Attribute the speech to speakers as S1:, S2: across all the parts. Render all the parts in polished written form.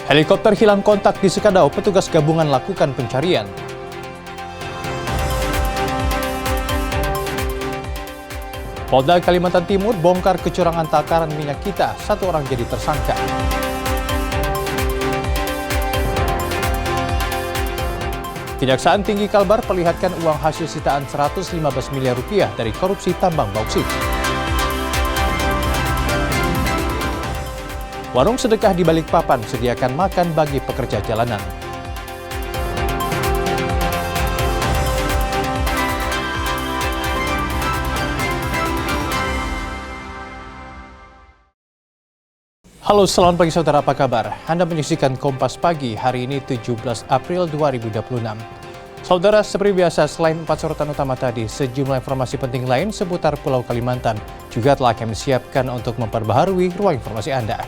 S1: Helikopter hilang kontak di Sekadau, petugas gabungan lakukan pencarian. Polda Kalimantan Timur bongkar kecurangan takaran minyak kita, 1 orang jadi tersangka. Kejaksaan Tinggi Kalbar perlihatkan uang hasil sitaan 115 miliar rupiah dari korupsi tambang bauksit. Warung sedekah di Balikpapan sediakan makan bagi pekerja jalanan. Halo, selamat pagi saudara, apa kabar? Anda menyaksikan Kompas Pagi hari ini 17 April 2026. Saudara, seperti biasa, selain 4 sorotan utama tadi, sejumlah informasi penting lain seputar Pulau Kalimantan juga telah kami siapkan untuk memperbaharui ruang informasi Anda.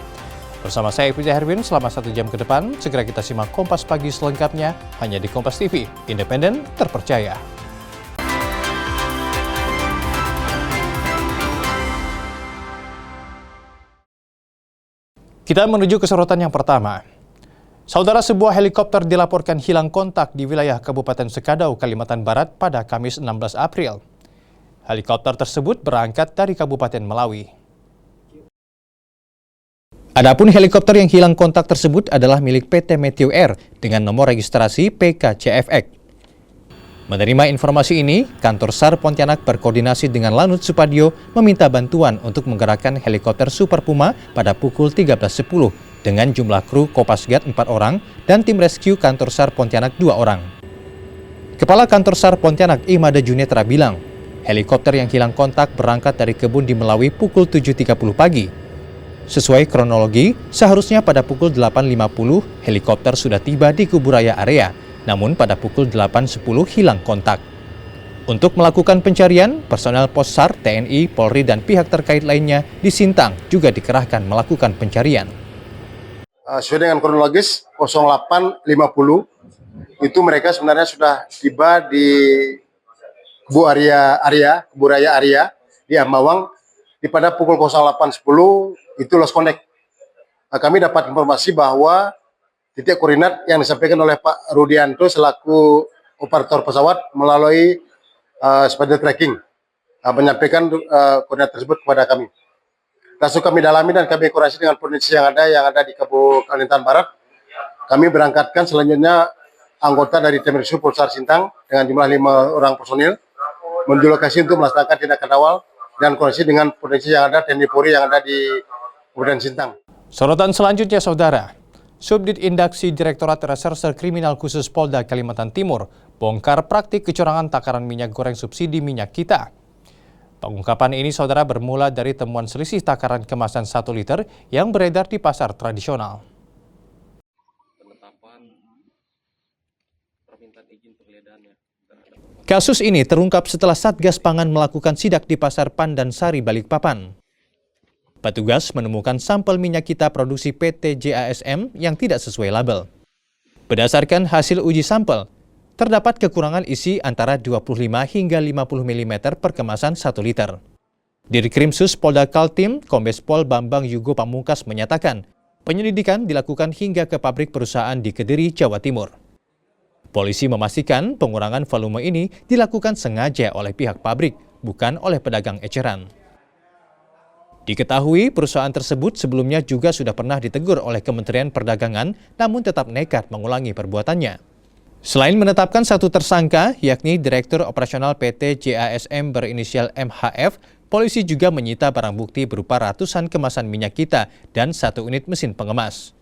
S1: Bersama saya, Ifri Herwin, selama 1 jam ke depan, segera kita simak Kompas Pagi selengkapnya hanya di Kompas TV, independen, terpercaya. Kita menuju ke sorotan yang pertama. Saudara, sebuah helikopter dilaporkan hilang kontak di wilayah Kabupaten Sekadau, Kalimantan Barat pada Kamis 16 April. Helikopter tersebut berangkat dari Kabupaten Melawi. Adapun helikopter yang hilang kontak tersebut adalah milik PT Meteo Air dengan nomor registrasi PKCFX. Menerima informasi ini, Kantor SAR Pontianak berkoordinasi dengan Lanut Supadio meminta bantuan untuk menggerakkan helikopter Super Puma pada pukul 13.10 dengan jumlah kru Kopasgat 4 orang dan tim rescue Kantor SAR Pontianak 2 orang. Kepala Kantor SAR Pontianak Imada Junetra bilang, helikopter yang hilang kontak berangkat dari kebun di Melawi pukul 7.30 pagi. Sesuai kronologi, seharusnya pada pukul 8.50 helikopter sudah tiba di Kuburaya area. Namun pada pukul 8.10 hilang kontak. Untuk melakukan pencarian, personel Pos SAR, TNI, Polri, dan pihak terkait lainnya di Sintang juga dikerahkan melakukan pencarian.
S2: Sesuai dengan kronologis 08.50 itu mereka sebenarnya sudah tiba di Kuburaya area di Ambawang. Pada pukul 08.10 itu lost connect. Kami dapat informasi bahwa titik koordinat yang disampaikan oleh Pak Rudianto selaku operator pesawat melalui spider tracking menyampaikan koordinat tersebut kepada kami. Langsung kami dalami dan kami koordinasi dengan provinsi yang ada di Kabupaten Kalimantan Barat. Kami berangkatkan selanjutnya anggota dari tim rescue Polsar Sintang dengan jumlah 5 orang personil menuju lokasi untuk melaksanakan tindakan awal dan koordinasi dengan provinsi yang ada TNI Polri yang ada di Kabupaten Sintang.
S1: Sorotan selanjutnya, saudara. Subdit Indaksi Direktorat Reserse Kriminal Khusus Polda Kalimantan Timur bongkar praktik kecurangan takaran minyak goreng subsidi minyak kita. Pengungkapan ini, saudara, bermula dari temuan selisih takaran kemasan 1 liter yang beredar di pasar tradisional. Kasus ini terungkap setelah Satgas Pangan melakukan sidak di Pasar Pandansari, Balikpapan. Petugas menemukan sampel minyak kita produksi PT JASM yang tidak sesuai label. Berdasarkan hasil uji sampel, terdapat kekurangan isi antara 25 hingga 50 mm per kemasan 1 liter. Dirkrimsus Polda Kaltim, Kombes Pol Bambang Yugo Pamungkas menyatakan, penyelidikan dilakukan hingga ke pabrik perusahaan di Kediri, Jawa Timur. Polisi memastikan pengurangan volume ini dilakukan sengaja oleh pihak pabrik, bukan oleh pedagang eceran. Diketahui perusahaan tersebut sebelumnya juga sudah pernah ditegur oleh Kementerian Perdagangan, namun tetap nekat mengulangi perbuatannya. Selain menetapkan 1 tersangka, yakni Direktur Operasional PT JASM berinisial MHF, polisi juga menyita barang bukti berupa ratusan kemasan minyak kita dan 1 unit mesin pengemas.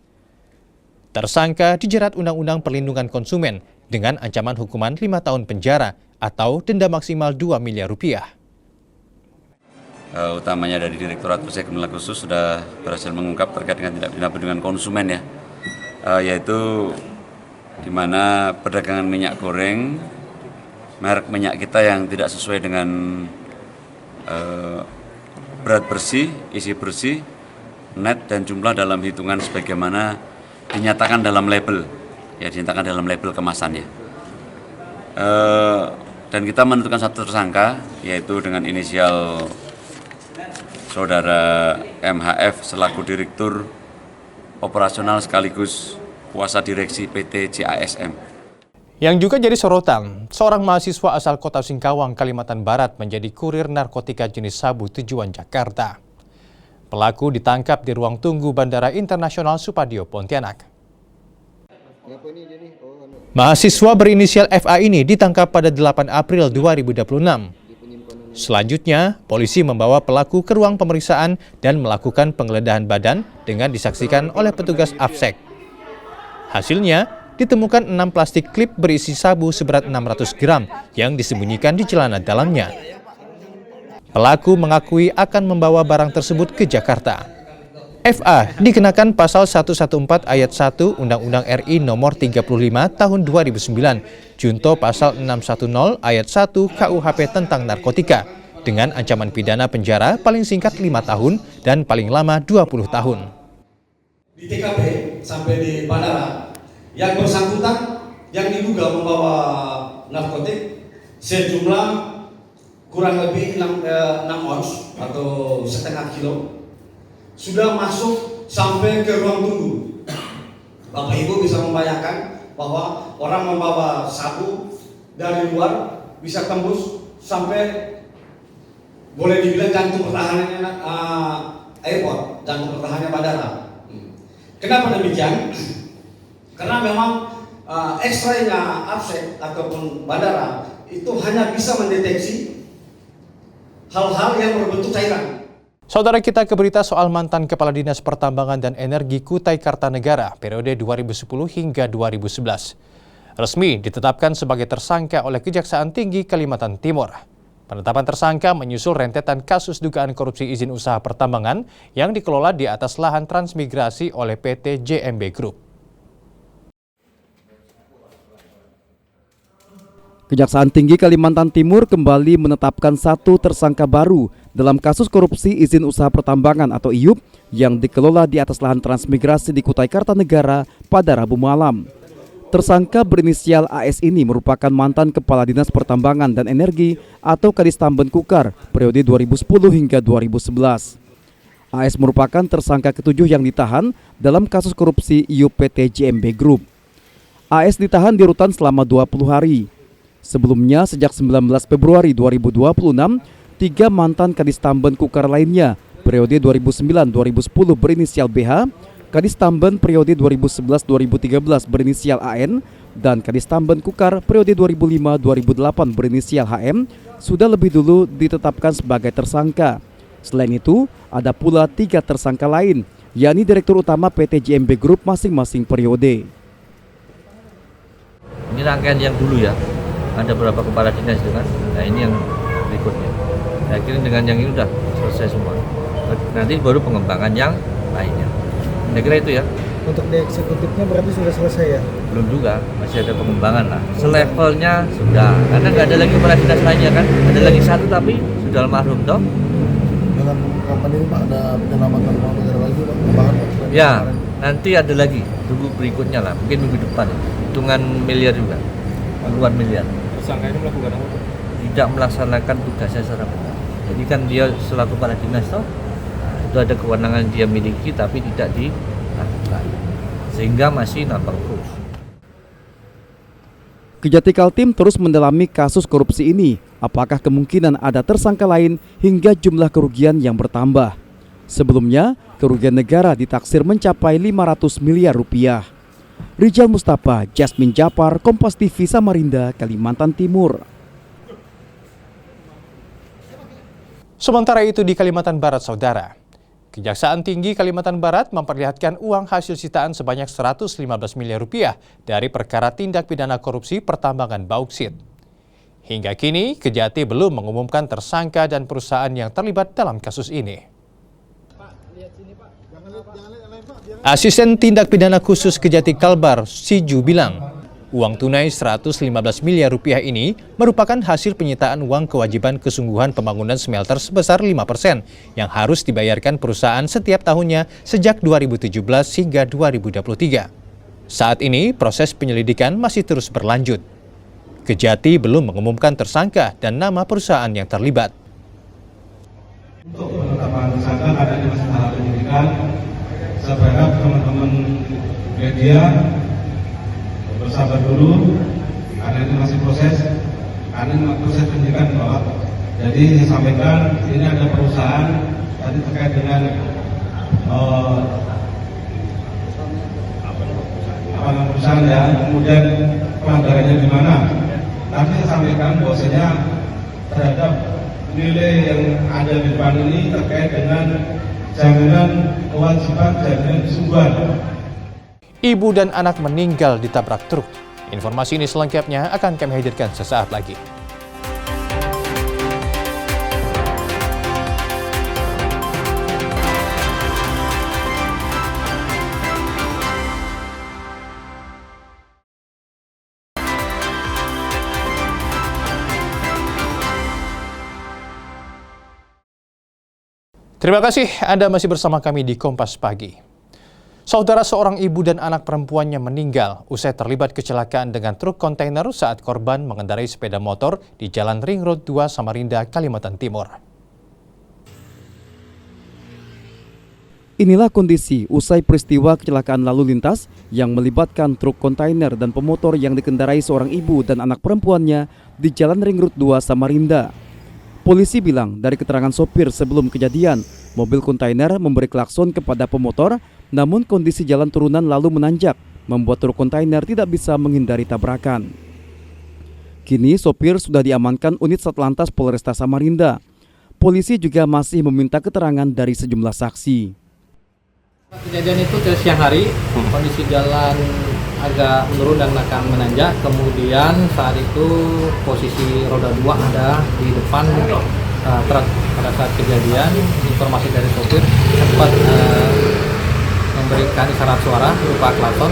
S1: Tersangka dijerat Undang-Undang Perlindungan Konsumen dengan ancaman hukuman 5 tahun penjara atau denda maksimal 2 miliar rupiah.
S3: Utamanya dari Direktorat Reserse Kriminal Khusus sudah berhasil mengungkap terkait dengan tindak pidana perlindungan konsumen ya, yaitu di mana perdagangan minyak goreng merek minyak kita yang tidak sesuai dengan berat bersih, isi bersih, net dan jumlah dalam hitungan sebagaimana dinyatakan dalam label, ya dinyatakan dalam label kemasannya. Dan kita menentukan 1 tersangka yaitu dengan inisial Saudara MHF selaku Direktur Operasional sekaligus kuasa direksi PT JASM.
S1: Yang juga jadi sorotan, seorang mahasiswa asal Kota Singkawang, Kalimantan Barat menjadi kurir narkotika jenis sabu tujuan Jakarta. Pelaku ditangkap di ruang tunggu Bandara Internasional Supadio, Pontianak. Mahasiswa berinisial FA ini ditangkap pada 8 April 2026. Selanjutnya, polisi membawa pelaku ke ruang pemeriksaan dan melakukan penggeledahan badan dengan disaksikan oleh petugas AFSEK. Hasilnya, ditemukan 6 plastik klip berisi sabu seberat 600 gram yang disembunyikan di celana dalamnya. Pelaku mengakui akan membawa barang tersebut ke Jakarta. FA dikenakan pasal 114 ayat 1 Undang-Undang RI nomor 35 tahun 2009, junto pasal 610 ayat 1 KUHP tentang narkotika, dengan ancaman pidana penjara paling singkat 5 tahun dan paling lama 20 tahun.
S4: Di TKP sampai di bandara, yang bersangkutan yang diduga membawa narkotik sejumlah kurang lebih 6 ons atau setengah kilo sudah masuk sampai ke ruang tunggu. Bapak Ibu bisa membayangkan bahwa orang membawa sabu dari luar bisa tembus sampai boleh dibilang jantung pertahanannya airport, jantung pertahanannya bandara. Kenapa demikian? Karena memang X-ray-nya AFSEK ataupun bandara itu hanya bisa mendeteksi hal-hal yang berbentuk cairan.
S1: Saudara, kita ke berita soal mantan Kepala Dinas Pertambangan dan Energi Kutai Kartanegara periode 2010 hingga 2011. Resmi ditetapkan sebagai tersangka oleh Kejaksaan Tinggi Kalimantan Timur. Penetapan tersangka menyusul rentetan kasus dugaan korupsi izin usaha pertambangan yang dikelola di atas lahan transmigrasi oleh PT JMB Group.
S5: Kejaksaan Tinggi Kalimantan Timur kembali menetapkan 1 tersangka baru dalam kasus korupsi izin usaha pertambangan atau IUP yang dikelola di atas lahan transmigrasi di Kutai Kartanegara pada Rabu malam. Tersangka berinisial AS ini merupakan mantan Kepala Dinas Pertambangan dan Energi atau Kadis Tamben Kukar periode 2010 hingga 2011. AS merupakan tersangka ketujuh yang ditahan dalam kasus korupsi IUP PT JMB Group. AS ditahan di rutan selama 20 hari. Sebelumnya, sejak 19 Februari 2026, 3 mantan Kadis Tamben Kukar lainnya periode 2009-2010 berinisial BH, Kadis Tamben periode 2011-2013 berinisial AN, dan Kadis Tamben Kukar periode 2005-2008 berinisial HM sudah lebih dulu ditetapkan sebagai tersangka. Selain itu, ada pula 3 tersangka lain, yakni Direktur Utama PT JMB Group masing-masing periode.
S6: Ini rangkaian yang dulu ya. Ada beberapa kepala dinas itu kan, nah ini yang berikutnya. Saya kira dengan yang ini udah selesai semua. Nanti baru pengembangan yang lainnya. Saya kira itu ya.
S7: Untuk di eksekutifnya berarti sudah selesai ya?
S6: Belum juga, masih ada pengembangan lah. Selevelnya sudah, karena nggak ada lagi kepala dinas lainnya kan. Ada lagi 1 tapi sudah almarhum toh.
S7: Dengan kapan ini Pak ada penyelamatan uang negara lagi Pak? Pengembangan Pak?
S6: Ya, nanti ada lagi. Tunggu berikutnya lah, mungkin minggu depan. Hitungan miliar juga, puluhan miliar.
S1: Tersangka ini melakukan apa?
S6: Tidak melaksanakan tugasnya secara benar. Jadi kan dia selaku kepala dinas toh, itu ada kewenangan dia miliki tapi tidak dilakukan, sehingga masih nambang terus.
S5: Kejati Kaltim terus mendalami kasus korupsi ini. Apakah kemungkinan ada tersangka lain hingga jumlah kerugian yang bertambah? Sebelumnya, kerugian negara ditaksir mencapai 500 miliar rupiah. Rijal Mustafa, Jasmine Japar, Kompas TV Samarinda, Kalimantan Timur.
S1: Sementara itu di Kalimantan Barat, Saudara. Kejaksaan Tinggi Kalimantan Barat memperlihatkan uang hasil sitaan sebanyak 115 miliar rupiah dari perkara tindak pidana korupsi pertambangan bauksit. Hingga kini, Kejati belum mengumumkan tersangka dan perusahaan yang terlibat dalam kasus ini. Asisten Tindak Pidana Khusus Kejati Kalbar, Siju bilang, uang tunai 115 miliar rupiah ini merupakan hasil penyitaan uang kewajiban kesungguhan pembangunan smelter sebesar 5% yang harus dibayarkan perusahaan setiap tahunnya sejak 2017 hingga 2023. Saat ini proses penyelidikan masih terus berlanjut. Kejati belum mengumumkan tersangka dan nama perusahaan yang terlibat.
S8: Untuk penetapan tersangka ada masalah penyelidikan saya berharap teman-teman media bersabar dulu, karena ini masih proses, penyidikan bahwa jadi saya sampaikan ini ada perusahaan tadi terkait dengan perusahaan ya, kemudian pelanggarannya di mana. Tapi saya sampaikan bahwasanya terhadap nilai yang ada di depan ini terkait dengan jaminan kewajiban jaminan kesungguhan.
S1: Ibu dan anak meninggal ditabrak truk. Informasi ini selengkapnya akan kami hadirkan sesaat lagi. Terima kasih Anda masih bersama kami di Kompas Pagi. Saudara, seorang ibu dan anak perempuannya meninggal usai terlibat kecelakaan dengan truk kontainer saat korban mengendarai sepeda motor di Jalan Ring Road 2 Samarinda, Kalimantan Timur.
S5: Inilah kondisi usai peristiwa kecelakaan lalu lintas yang melibatkan truk kontainer dan pemotor yang dikendarai seorang ibu dan anak perempuannya di Jalan Ring Road 2 Samarinda. Polisi bilang dari keterangan sopir sebelum kejadian, mobil kontainer memberi klakson kepada pemotor, namun kondisi jalan turunan lalu menanjak, membuat truk kontainer tidak bisa menghindari tabrakan. Kini sopir sudah diamankan unit Satlantas Polresta Samarinda. Polisi juga masih meminta keterangan dari sejumlah saksi.
S9: Kejadian itu ke siang hari, kondisi jalan agak menurun dan akan menanjak. Kemudian saat itu posisi roda 2 ada di depan truk. Pada saat kejadian, informasi dari sopir sempat memberikan isyarat suara berupa klakson,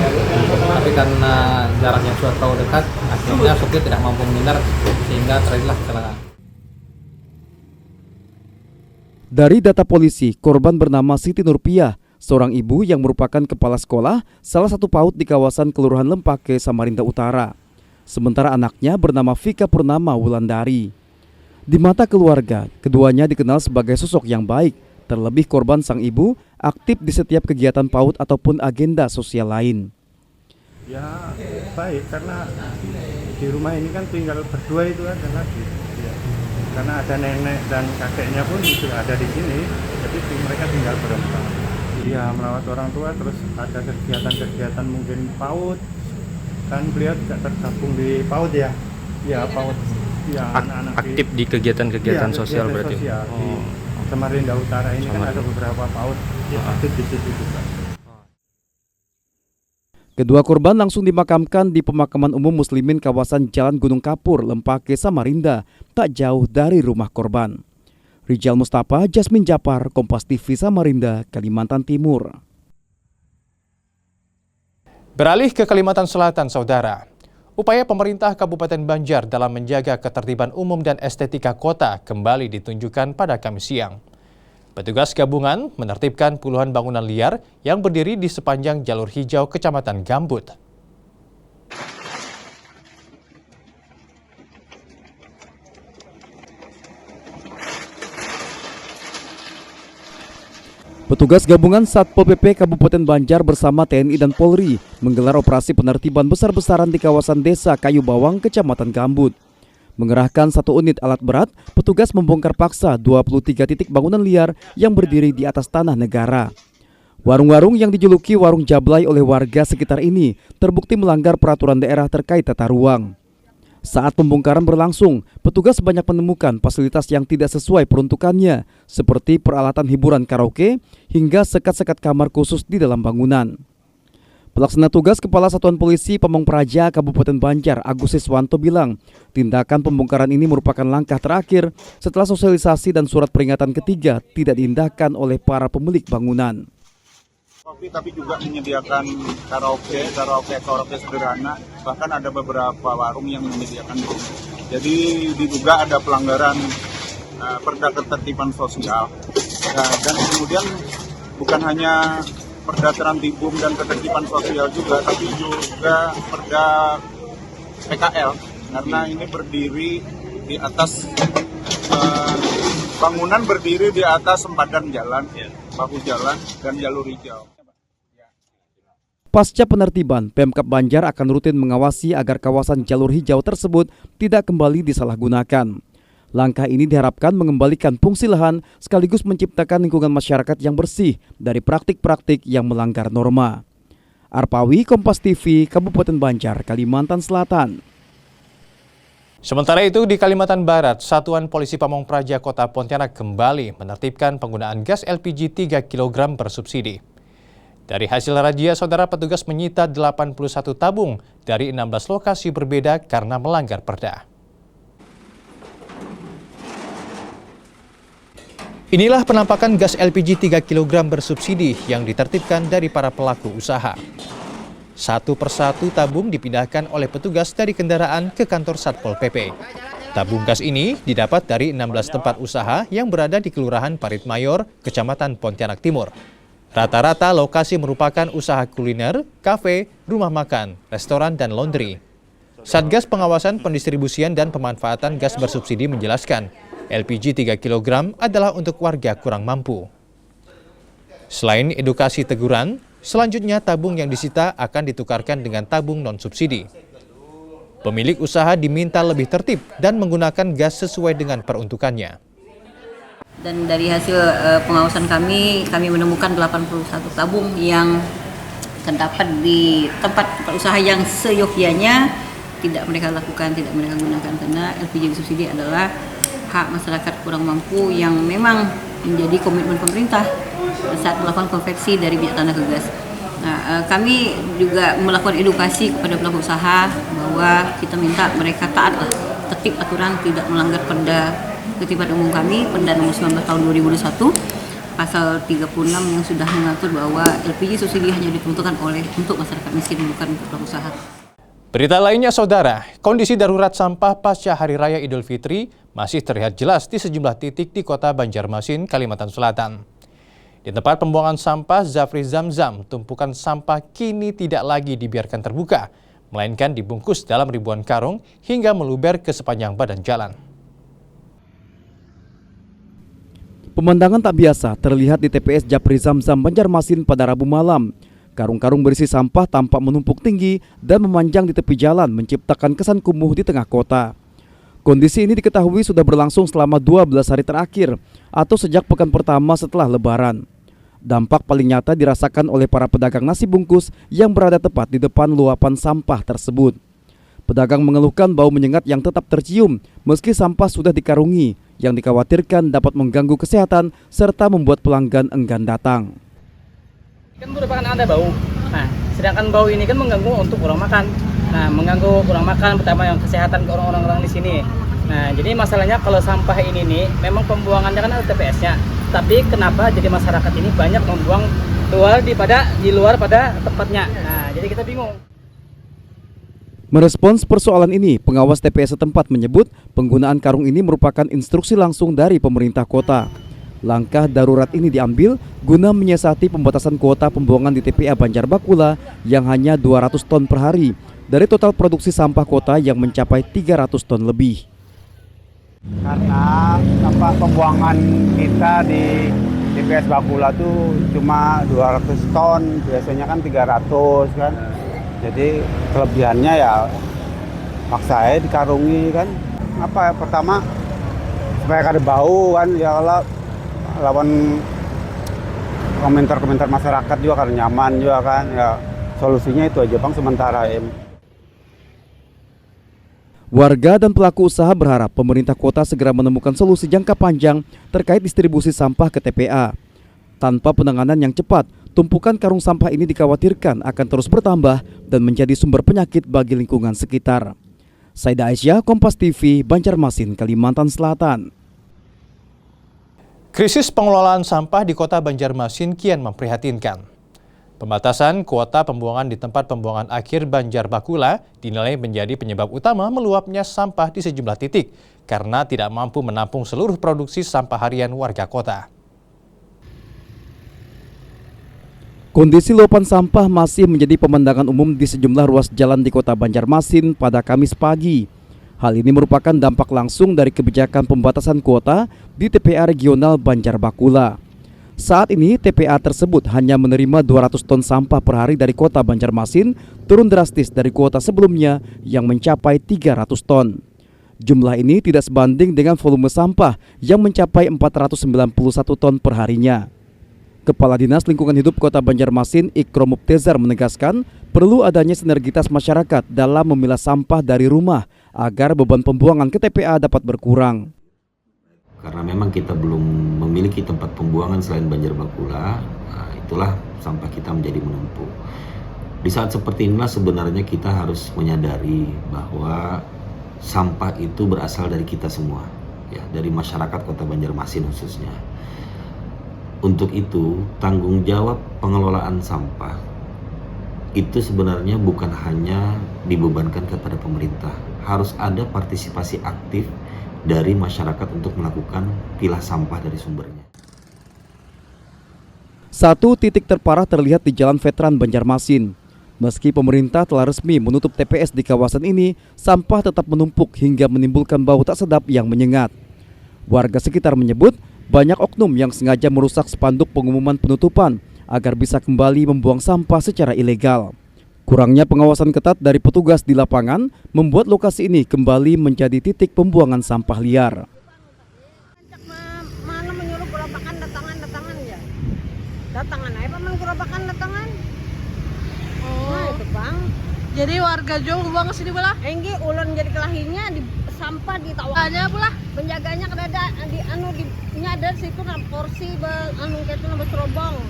S9: tapi karena jaraknya sudah terlalu dekat, akhirnya sopir tidak mampu menghindar sehingga terjadilah kecelakaan.
S5: Dari data polisi, korban bernama Siti Nurpiah, seorang ibu yang merupakan kepala sekolah salah satu PAUD di kawasan Kelurahan Lempake, Samarinda Utara. Sementara anaknya bernama Vika Purnama Wulandari. Di mata keluarga, keduanya dikenal sebagai sosok yang baik. Terlebih korban sang ibu aktif di setiap kegiatan PAUD ataupun agenda sosial lain.
S10: Ya baik, karena di rumah ini kan tinggal berdua itu ada lagi. Ya. Karena ada nenek dan kakeknya pun juga ada di sini, jadi mereka tinggal berempat. Ya merawat orang tua, terus ada kegiatan-kegiatan mungkin PAUD. Kan beliau juga tergabung di PAUD ya. Ya PAUD. Ya anak-anak
S11: aktif di kegiatan-kegiatan sosial berarti.
S10: Sosial, di Samarinda Utara ini kan ada beberapa PAUD yang aktif di situ juga.
S5: Kedua korban langsung dimakamkan di pemakaman umum muslimin kawasan Jalan Gunung Kapur, Lempake, Samarinda, tak jauh dari rumah korban. Rijal Mustafa, Jasmin Japar, Kompas TV Samarinda, Kalimantan Timur.
S1: Beralih ke Kalimantan Selatan, Saudara. Upaya pemerintah Kabupaten Banjar dalam menjaga ketertiban umum dan estetika kota kembali ditunjukkan pada Kamis siang. Petugas gabungan menertibkan puluhan bangunan liar yang berdiri di sepanjang jalur hijau Kecamatan Gambut.
S5: Petugas gabungan Satpol PP Kabupaten Banjar bersama TNI dan Polri menggelar operasi penertiban besar-besaran di kawasan Desa Kayu Bawang, Kecamatan Gambut. Mengerahkan 1 unit alat berat, petugas membongkar paksa 23 titik bangunan liar yang berdiri di atas tanah negara. Warung-warung yang dijuluki warung jablay oleh warga sekitar ini terbukti melanggar peraturan daerah terkait tata ruang. Saat pembongkaran berlangsung, petugas banyak menemukan fasilitas yang tidak sesuai peruntukannya, seperti peralatan hiburan karaoke hingga sekat-sekat kamar khusus di dalam bangunan. Pelaksana tugas Kepala Satuan Polisi Pamong Praja Kabupaten Banjar, Agus Siswanto bilang, tindakan pembongkaran ini merupakan langkah terakhir setelah sosialisasi dan surat peringatan ketiga tidak diindahkan oleh para pemilik bangunan.
S12: Tapi juga menyediakan karaoke sederhana, bahkan ada beberapa warung yang menyediakan itu. Jadi diduga ada pelanggaran perda ketertiban sosial, dan kemudian bukan hanya perda tertib dan ketertiban sosial juga, tapi juga perda PKL, karena ini berdiri di atas bangunan berdiri di atas sempadan jalan, bahu jalan dan jalur hijau.
S5: Pasca penertiban, Pemkab Banjar akan rutin mengawasi agar kawasan jalur hijau tersebut tidak kembali disalahgunakan. Langkah ini diharapkan mengembalikan fungsi lahan sekaligus menciptakan lingkungan masyarakat yang bersih dari praktik-praktik yang melanggar norma. Arpawi, Kompas TV, Kabupaten Banjar, Kalimantan Selatan.
S1: Sementara itu di Kalimantan Barat, Satuan Polisi Pamong Praja Kota Pontianak kembali menertibkan penggunaan gas LPG 3 kg bersubsidi. Dari hasil razia, saudara, petugas menyita 81 tabung dari 16 lokasi berbeda karena melanggar perda. Inilah penampakan gas LPG 3 kg bersubsidi yang ditertibkan dari para pelaku usaha. Satu persatu tabung dipindahkan oleh petugas dari kendaraan ke kantor Satpol PP. Tabung gas ini didapat dari 16 tempat usaha yang berada di Kelurahan Parit Mayor, Kecamatan Pontianak Timur. Rata-rata lokasi merupakan usaha kuliner, kafe, rumah makan, restoran, dan laundry. Satgas Pengawasan Pendistribusian dan Pemanfaatan Gas Bersubsidi menjelaskan, LPG 3 kg adalah untuk warga kurang mampu. Selain edukasi teguran, selanjutnya tabung yang disita akan ditukarkan dengan tabung non-subsidi. Pemilik usaha diminta lebih tertib dan menggunakan gas sesuai dengan peruntukannya.
S13: Dan dari hasil pengawasan kami menemukan 81 tabung yang terdapat di tempat usaha yang seyogyanya tidak mereka lakukan, tidak mereka gunakan, karena LPG subsidi adalah hak masyarakat kurang mampu yang memang menjadi komitmen pemerintah saat melakukan konversi dari minyak tanah ke gas. Nah, kami juga melakukan edukasi kepada pelaku usaha bahwa kita minta mereka taatlah tertib aturan, tidak melanggar perda Ketertiban Umum kami, Perda nomor 19 tahun 2021, pasal 36 yang sudah mengatur bahwa LPG subsidi hanya diperuntukkan untuk masyarakat miskin, bukan untuk pelaku usaha.
S1: Berita lainnya, saudara, kondisi darurat sampah pasca Hari Raya Idul Fitri masih terlihat jelas di sejumlah titik di Kota Banjarmasin, Kalimantan Selatan. Di tempat pembuangan sampah Zafri Zamzam, tumpukan sampah kini tidak lagi dibiarkan terbuka, melainkan dibungkus dalam ribuan karung hingga meluber ke sepanjang badan jalan.
S5: Pemandangan tak biasa terlihat di TPS Zafri Zamzam Banjarmasin pada Rabu malam. Karung-karung berisi sampah tampak menumpuk tinggi dan memanjang di tepi jalan, menciptakan kesan kumuh di tengah kota. Kondisi ini diketahui sudah berlangsung selama 12 hari terakhir atau sejak pekan pertama setelah Lebaran. Dampak paling nyata dirasakan oleh para pedagang nasi bungkus yang berada tepat di depan luapan sampah tersebut. Pedagang mengeluhkan bau menyengat yang tetap tercium meski sampah sudah dikarungi, yang dikhawatirkan dapat mengganggu kesehatan serta membuat pelanggan enggan datang.
S14: Kan merupakan ada bau. Nah, sedangkan bau ini kan mengganggu untuk orang makan. Nah, mengganggu orang makan, pertama yang kesehatan ke orang-orang di sini. Nah, jadi masalahnya kalau sampah ini nih, memang pembuangannya kan ada TPS-nya. Tapi kenapa jadi masyarakat ini banyak membuang di luar pada tempatnya. Nah, jadi kita bingung.
S5: Merespons persoalan ini, pengawas TPS setempat menyebut penggunaan karung ini merupakan instruksi langsung dari pemerintah kota. Langkah darurat ini diambil guna menyiasati pembatasan kuota pembuangan di TPA Banjar Bakula yang hanya 200 ton per hari dari total produksi sampah kota yang mencapai 300 ton lebih.
S15: Karena sampah pembuangan kita di TPS Bakula tuh cuma 200 ton, biasanya kan 300 kan. Jadi kelebihannya ya maksa saya dikarungi kan. Pertama supaya kada bau kan, ya kalau lawan komentar-komentar masyarakat juga kan nyaman juga kan. Ya solusinya itu aja Bang sementara.
S5: Warga dan pelaku usaha berharap pemerintah kota segera menemukan solusi jangka panjang terkait distribusi sampah ke TPA. Tanpa penanganan yang cepat, tumpukan karung sampah ini dikhawatirkan akan terus bertambah dan menjadi sumber penyakit bagi lingkungan sekitar. Saida Aisyah, Kompas TV, Banjarmasin, Kalimantan Selatan.
S1: Krisis pengelolaan sampah di Kota Banjarmasin kian memprihatinkan. Pembatasan kuota pembuangan di tempat pembuangan akhir Banjar Bakula dinilai menjadi penyebab utama meluapnya sampah di sejumlah titik karena tidak mampu menampung seluruh produksi sampah harian warga kota.
S5: Kondisi luapan sampah masih menjadi pemandangan umum di sejumlah ruas jalan di Kota Banjarmasin pada Kamis pagi. Hal ini merupakan dampak langsung dari kebijakan pembatasan kuota di TPA Regional Banjar Bakula. Saat ini TPA tersebut hanya menerima 200 ton sampah per hari dari kota Banjarmasin, turun drastis dari kuota sebelumnya yang mencapai 300 ton. Jumlah ini tidak sebanding dengan volume sampah yang mencapai 491 ton per harinya. Kepala Dinas Lingkungan Hidup Kota Banjarmasin, Ikrom Mubtezar, menegaskan perlu adanya sinergitas masyarakat dalam memilah sampah dari rumah agar beban pembuangan ke TPA dapat berkurang.
S16: Karena memang kita belum memiliki tempat pembuangan selain Banjar Bakula, itulah sampah kita menjadi menumpuk. Di saat seperti inilah sebenarnya kita harus menyadari bahwa sampah itu berasal dari kita semua, ya, dari masyarakat Kota Banjarmasin khususnya. Untuk itu, tanggung jawab pengelolaan sampah itu sebenarnya bukan hanya dibebankan kepada pemerintah, harus ada partisipasi aktif dari masyarakat untuk melakukan pilah sampah dari sumbernya.
S5: Satu titik terparah terlihat di Jalan Veteran Banjarmasin. Meski pemerintah telah resmi menutup TPS di kawasan ini, sampah tetap menumpuk hingga menimbulkan bau tak sedap yang menyengat. Warga sekitar menyebut banyak oknum yang sengaja merusak spanduk pengumuman penutupan agar bisa kembali membuang sampah secara ilegal. Kurangnya pengawasan ketat dari petugas di lapangan membuat lokasi ini kembali menjadi titik pembuangan sampah liar.
S17: Mana menyuruh gerobakan datangan ya? Datangan aja memang gerobakan datangan. Nah itu bang.
S18: Jadi warga jauh buang ke sini pula?
S17: Enggi ulun jadi kelahinya di sampah di tawakannya pula. Penjaganya kada di nyadar situ na porsi itu na berserobong.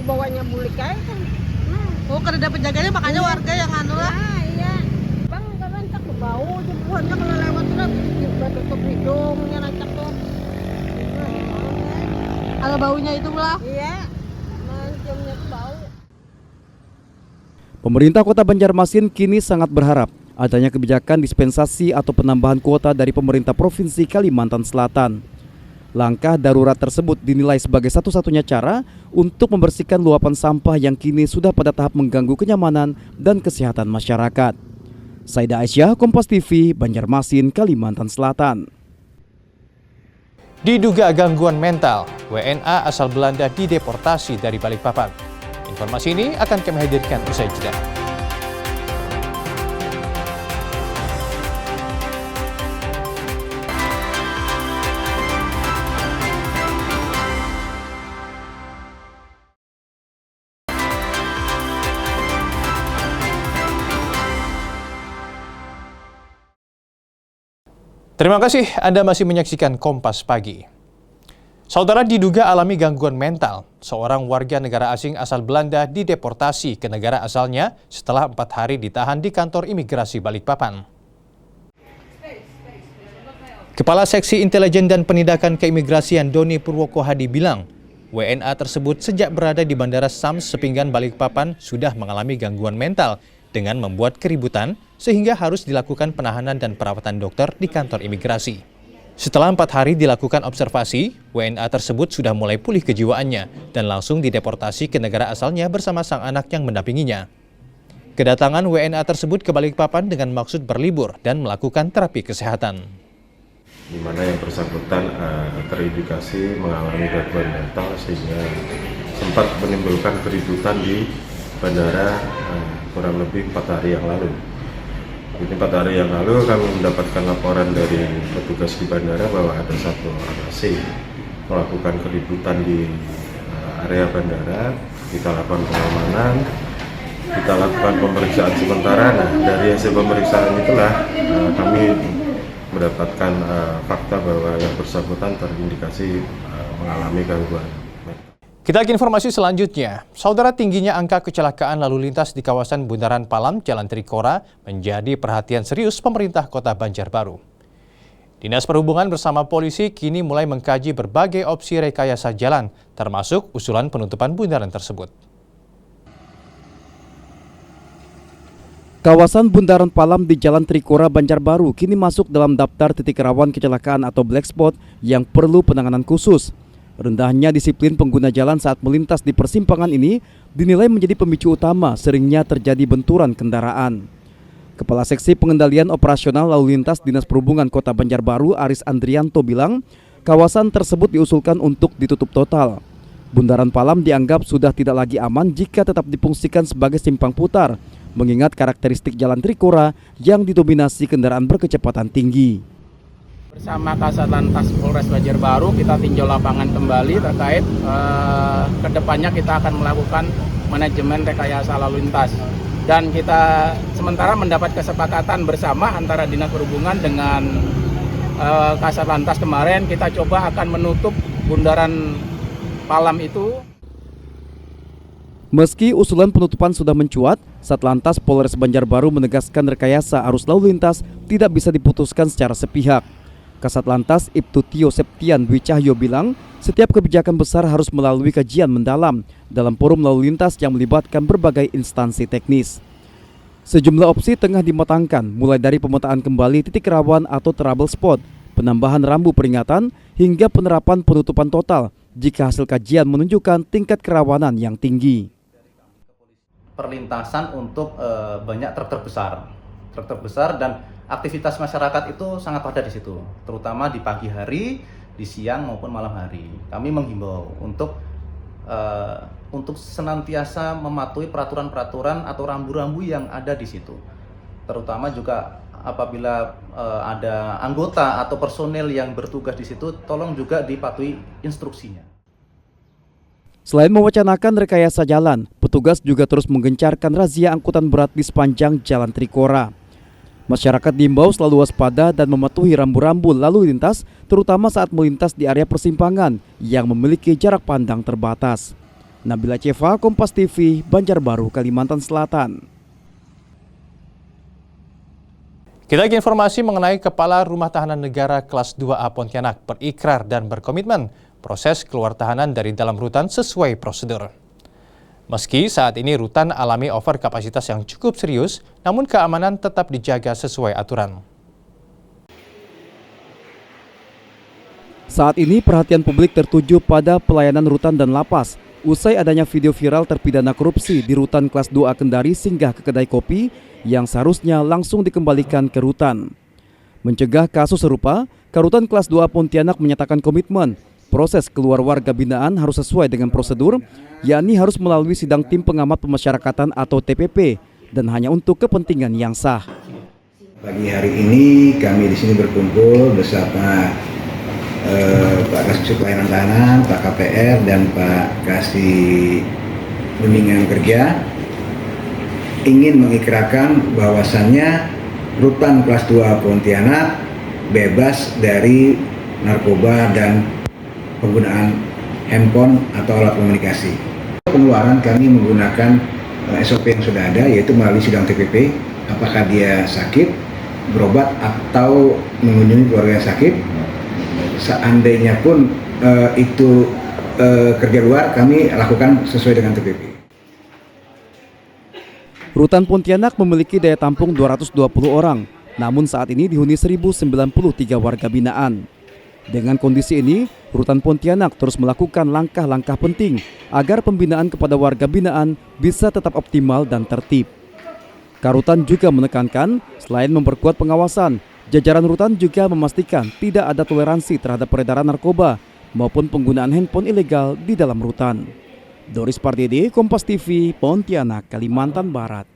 S17: Dibawanya bulik aja kan.
S18: Oh, kada ada penjaganya makanya warga yang anu lah.
S17: Iya. Bang rancak ke bau jebuannya kalau lewat udah tutup hidungnya rancak tuh.
S18: Ada baunya itu pula?
S17: Iya. Menciumnya ke bau.
S5: Pemerintah Kota Banjarmasin kini sangat berharap adanya kebijakan dispensasi atau penambahan kuota dari pemerintah Provinsi Kalimantan Selatan. Langkah darurat tersebut dinilai sebagai satu-satunya cara untuk membersihkan luapan sampah yang kini sudah pada tahap mengganggu kenyamanan dan kesehatan masyarakat. Saida Aisyah, Kompas TV, Banjarmasin, Kalimantan Selatan.
S1: Diduga gangguan mental, WNA asal Belanda dideportasi dari Balikpapan. Informasi ini akan kami hadirkan usai jeda. Terima kasih Anda masih menyaksikan Kompas Pagi. Saudara, diduga alami gangguan mental, seorang warga negara asing asal Belanda dideportasi ke negara asalnya setelah 4 hari ditahan di kantor imigrasi Balikpapan. Kepala Seksi Intelijen dan Penindakan Keimigrasian Doni Purwoko Hadi bilang, WNA tersebut sejak berada di Bandara Sams Sepinggan Balikpapan sudah mengalami gangguan mental dengan membuat keributan sehingga harus dilakukan penahanan dan perawatan dokter di kantor imigrasi. Setelah 4 hari dilakukan observasi, WNA tersebut sudah mulai pulih kejiwaannya dan langsung dideportasi ke negara asalnya bersama sang anak yang mendampinginya. Kedatangan WNA tersebut ke Balikpapan dengan maksud berlibur dan melakukan terapi kesehatan.
S19: Di mana yang bersangkutan terindikasi mengalami gangguan mental sehingga sempat menimbulkan keributan di bandara kurang lebih 4 hari yang lalu. Ini 4 hari yang lalu kami mendapatkan laporan dari petugas di bandara bahwa ada satu orang asing melakukan keributan di area bandara. Kita lakukan pengamanan, kita lakukan pemeriksaan sementara. Nah, dari hasil pemeriksaan itulah kami mendapatkan fakta bahwa yang bersangkutan terindikasi mengalami gangguan.
S1: Kita ke informasi selanjutnya. Saudara, tingginya angka kecelakaan lalu lintas di kawasan Bundaran Palam, Jalan Trikora menjadi perhatian serius pemerintah Kota Banjarbaru. Dinas Perhubungan bersama polisi kini mulai mengkaji berbagai opsi rekayasa jalan, termasuk usulan penutupan bundaran tersebut.
S5: Kawasan Bundaran Palam di Jalan Trikora Banjarbaru kini masuk dalam daftar titik rawan kecelakaan atau black spot yang perlu penanganan khusus. Rendahnya disiplin pengguna jalan saat melintas di persimpangan ini dinilai menjadi pemicu utama seringnya terjadi benturan kendaraan. Kepala Seksi Pengendalian Operasional Lalu Lintas Dinas Perhubungan Kota Banjarbaru Aris Andrianto bilang, kawasan tersebut diusulkan untuk ditutup total. Bundaran Palam dianggap sudah tidak lagi aman jika tetap difungsikan sebagai simpang putar, mengingat karakteristik jalan Trikora yang didominasi kendaraan berkecepatan tinggi.
S14: Bersama Kasatlantas Polres Banjarbaru kita tinjau lapangan kembali terkait kedepannya kita akan melakukan manajemen rekayasa lalu lintas. Dan kita sementara mendapat kesepakatan bersama antara Dinas Perhubungan dengan Kasatlantas kemarin kita coba akan menutup Bundaran Palam itu.
S5: Meski usulan penutupan sudah mencuat, Satlantas Polres Banjarbaru menegaskan rekayasa arus lalu lintas tidak bisa diputuskan secara sepihak. Kasatlantas Ibtu Tio Septian Dwi Cahyo bilang, setiap kebijakan besar harus melalui kajian mendalam dalam forum lalu lintas yang melibatkan berbagai instansi teknis. Sejumlah opsi tengah dimatangkan, mulai dari pemetaan kembali titik rawan atau trouble spot, penambahan rambu peringatan, hingga penerapan penutupan total jika hasil kajian menunjukkan tingkat kerawanan yang tinggi.
S20: Perlintasan untuk banyak truk besar dan aktivitas masyarakat itu sangat padat di situ, terutama di pagi hari, di siang maupun malam hari. Kami menghimbau untuk senantiasa mematuhi peraturan-peraturan atau rambu-rambu yang ada di situ, terutama juga apabila ada anggota atau personel yang bertugas di situ, tolong juga dipatuhi instruksinya.
S5: Selain mewacanakan rekayasa jalan, petugas juga terus menggencarkan razia angkutan berat di sepanjang Jalan Trikora. Masyarakat diimbau selalu waspada dan mematuhi rambu-rambu lalu lintas, terutama saat melintas di area persimpangan yang memiliki jarak pandang terbatas. Nabila Ceva, Kompas TV, Banjarbaru, Kalimantan Selatan.
S1: Kita ke informasi mengenai Kepala Rumah Tahanan Negara Kelas 2A Pontianak berikrar dan berkomitmen proses keluar tahanan dari dalam rutan sesuai prosedur. Meski saat ini rutan alami over kapasitas yang cukup serius, namun keamanan tetap dijaga sesuai aturan.
S5: Saat ini perhatian publik tertuju pada pelayanan rutan dan lapas. Usai adanya video viral terpidana korupsi di rutan kelas 2A Kendari singgah ke kedai kopi yang seharusnya langsung dikembalikan ke rutan. Mencegah kasus serupa, Karutan kelas 2A Pontianak menyatakan komitmen proses keluar warga binaan harus sesuai dengan prosedur, yakni harus melalui sidang tim pengamat pemasyarakatan atau TPP dan hanya untuk kepentingan yang sah.
S21: Pagi hari ini kami di sini berkumpul bersama Pak Kasih Pelayanan Tahanan, Pak KPR dan Pak Kasih Bimbingan Kerja ingin mengikrarkan bahwasannya rutan kelas 2 Pontianak bebas dari narkoba dan penggunaan handphone atau alat komunikasi. Pengeluaran kami menggunakan SOP yang sudah ada, yaitu melalui sidang TPP, apakah dia sakit, berobat atau mengunjungi keluarga yang sakit. Seandainya pun itu kerja luar, kami lakukan sesuai dengan TPP.
S5: Rutan Pontianak memiliki daya tampung 220 orang, namun saat ini dihuni 1.093 warga binaan. Dengan kondisi ini, Rutan Pontianak terus melakukan langkah-langkah penting agar pembinaan kepada warga binaan bisa tetap optimal dan tertib. Karutan juga menekankan, selain memperkuat pengawasan, jajaran rutan juga memastikan tidak ada toleransi terhadap peredaran narkoba maupun penggunaan handphone ilegal di dalam rutan. Doris Pardede, Kompas TV, Pontianak, Kalimantan Barat.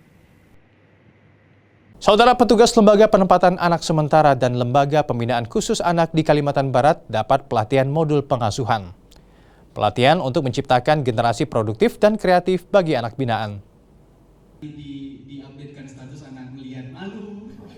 S1: Saudara, petugas Lembaga Penempatan Anak Sementara dan Lembaga Pembinaan Khusus Anak di Kalimantan Barat dapat pelatihan modul pengasuhan. Pelatihan untuk menciptakan generasi produktif dan kreatif bagi anak binaan.